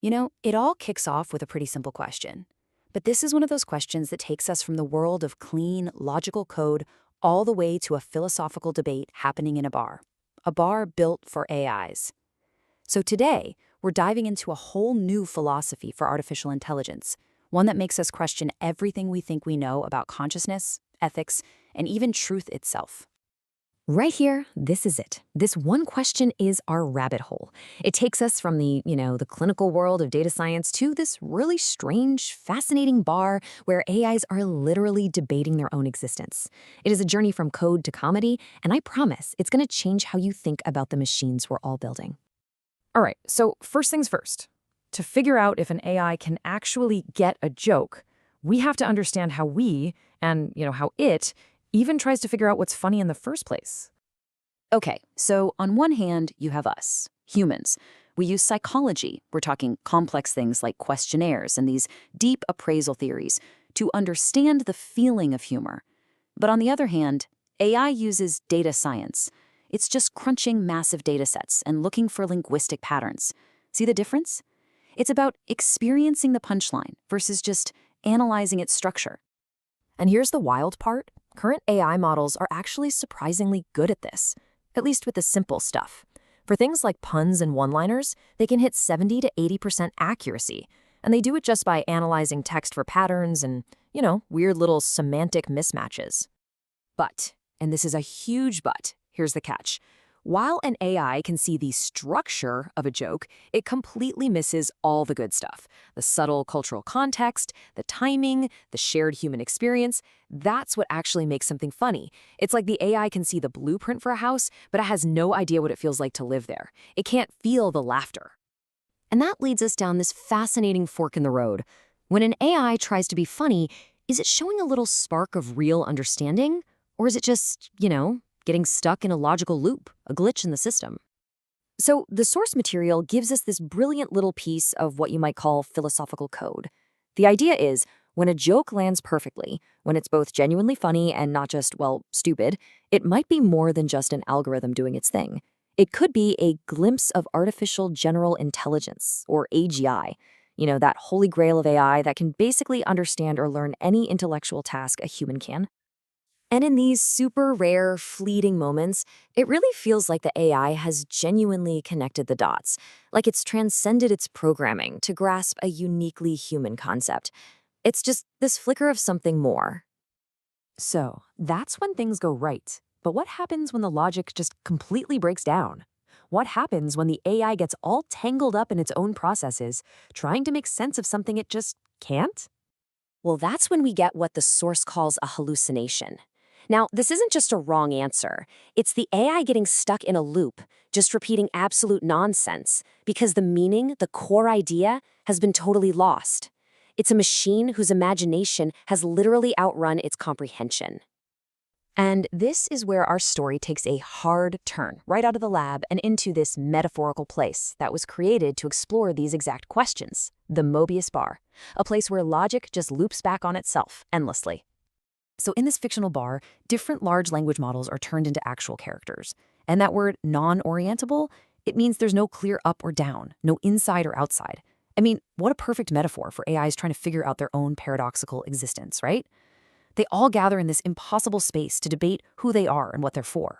It all kicks off with a pretty simple question. But this is one of those questions that takes us from the world of clean, logical code all the way to a philosophical debate happening in a bar built for AIs. So today, we're diving into a whole new philosophy for artificial intelligence, one that makes us question everything we think we know about consciousness, ethics, and even truth itself. Right here, this is it. This one question is our rabbit hole. It takes us from the clinical world of data science to this really strange, fascinating bar where AIs are literally debating their own existence. It is a journey from code to comedy, and I promise it's going to change how you think about the machines we're all building. All right, so first things first. To figure out if an AI can actually get a joke, we have to understand how how it even tries to figure out what's funny in the first place. Okay, so on one hand, you have us, humans. We use psychology, we're talking complex things like questionnaires and these deep appraisal theories, to understand the feeling of humor. But on the other hand, AI uses data science. It's just crunching massive data sets and looking for linguistic patterns. See the difference? It's about experiencing the punchline versus just analyzing its structure. And here's the wild part. Current AI models are actually surprisingly good at this, at least with the simple stuff. For things like puns and one-liners, they can hit 70 to 80% accuracy, and they do it just by analyzing text for patterns and, weird little semantic mismatches. But, and this is a huge but, here's the catch. While an AI can see the structure of a joke, it completely misses all the good stuff. The subtle cultural context, the timing, the shared human experience. That's what actually makes something funny. It's like the AI can see the blueprint for a house, but it has no idea what it feels like to live there. It can't feel the laughter. And that leads us down this fascinating fork in the road. When an AI tries to be funny, is it showing a little spark of real understanding? Or is it just, getting stuck in a logical loop, a glitch in the system? So the source material gives us this brilliant little piece of what you might call philosophical code. The idea is, when a joke lands perfectly, when it's both genuinely funny and not just, stupid, it might be more than just an algorithm doing its thing. It could be a glimpse of artificial general intelligence, or AGI, that holy grail of AI that can basically understand or learn any intellectual task a human can. And in these super rare, fleeting moments, it really feels like the AI has genuinely connected the dots, like it's transcended its programming to grasp a uniquely human concept. It's just this flicker of something more. So, that's when things go right. But what happens when the logic just completely breaks down? What happens when the AI gets all tangled up in its own processes, trying to make sense of something it just can't? Well, that's when we get what the source calls a hallucination. Now, this isn't just a wrong answer. It's the AI getting stuck in a loop, just repeating absolute nonsense, because the meaning, the core idea, has been totally lost. It's a machine whose imagination has literally outrun its comprehension. And this is where our story takes a hard turn, right out of the lab and into this metaphorical place that was created to explore these exact questions, the Möbius Bar, a place where logic just loops back on itself endlessly. So in this fictional bar, different large language models are turned into actual characters. And that word non-orientable, it means there's no clear up or down, no inside or outside. I mean, what a perfect metaphor for AIs trying to figure out their own paradoxical existence, right? They all gather in this impossible space to debate who they are and what they're for.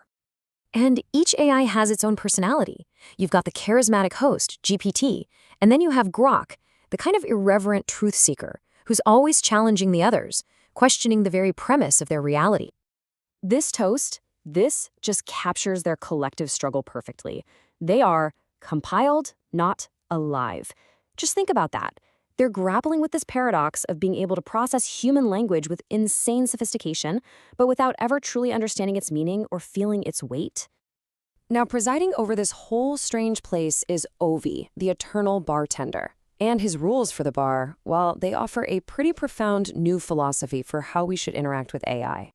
And each AI has its own personality. You've got the charismatic host, GPT, and then you have Grok, the kind of irreverent truth seeker, who's always challenging the others, questioning the very premise of their reality. This just captures their collective struggle perfectly. They are compiled, not alive. Just think about that. They're grappling with this paradox of being able to process human language with insane sophistication, but without ever truly understanding its meaning or feeling its weight. Now, presiding over this whole strange place is Ovi, the eternal bartender. And his rules for the bar, well, they offer a pretty profound new philosophy for how we should interact with AI.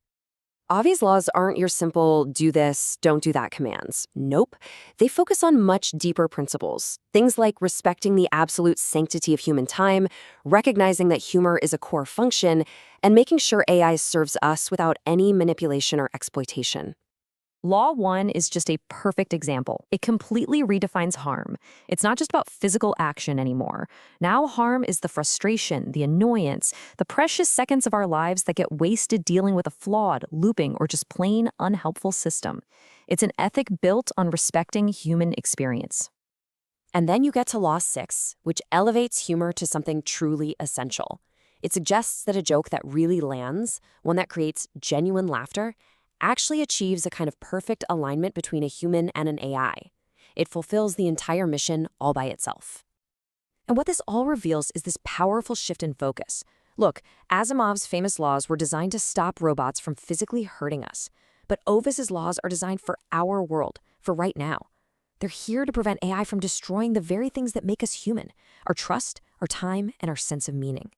Ovi's laws aren't your simple do this, don't do that commands. Nope. They focus on much deeper principles. Things like respecting the absolute sanctity of human time, recognizing that humor is a core function, and making sure AI serves us without any manipulation or exploitation. Law 1 is just a perfect example. It completely redefines harm. It's not just about physical action anymore. Now harm is the frustration, the annoyance, the precious seconds of our lives that get wasted dealing with a flawed, looping, or just plain unhelpful system. It's an ethic built on respecting human experience. And then you get to Law 6, which elevates humor to something truly essential. It suggests that a joke that really lands, one that creates genuine laughter, actually achieves a kind of perfect alignment between a human and an AI. It fulfills the entire mission all by itself. And what this all reveals is this powerful shift in focus. Look, Asimov's famous laws were designed to stop robots from physically hurting us. But Ovis's laws are designed for our world, for right now. They're here to prevent AI from destroying the very things that make us human, our trust, our time, and our sense of meaning.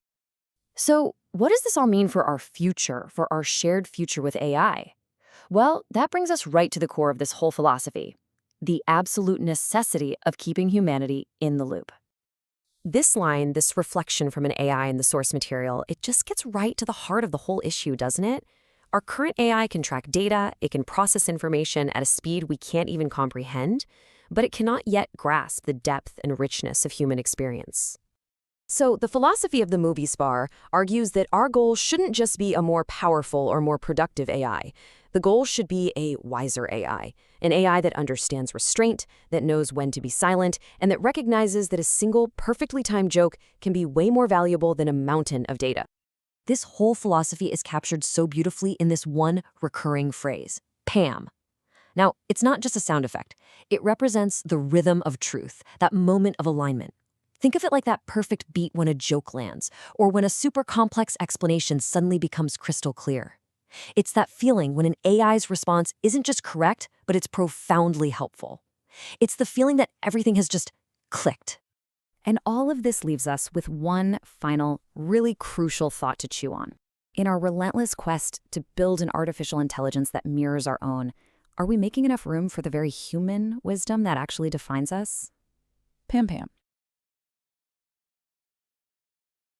So, what does this all mean for our future, for our shared future with AI? Well, that brings us right to the core of this whole philosophy, the absolute necessity of keeping humanity in the loop. This line, this reflection from an AI in the source material, it just gets right to the heart of the whole issue, doesn't it? Our current AI can track data, it can process information at a speed we can't even comprehend, but it cannot yet grasp the depth and richness of human experience. So, the philosophy of the Möbius Bar argues that our goal shouldn't just be a more powerful or more productive AI. The goal should be a wiser AI, an AI that understands restraint, that knows when to be silent, and that recognizes that a single, perfectly timed joke can be way more valuable than a mountain of data. This whole philosophy is captured so beautifully in this one recurring phrase, Pam. Now, it's not just a sound effect. It represents the rhythm of truth, that moment of alignment. Think of it like that perfect beat when a joke lands, or when a super complex explanation suddenly becomes crystal clear. It's that feeling when an AI's response isn't just correct, but it's profoundly helpful. It's the feeling that everything has just clicked. And all of this leaves us with one final, really crucial thought to chew on. In our relentless quest to build an artificial intelligence that mirrors our own, are we making enough room for the very human wisdom that actually defines us? Pam-Pam,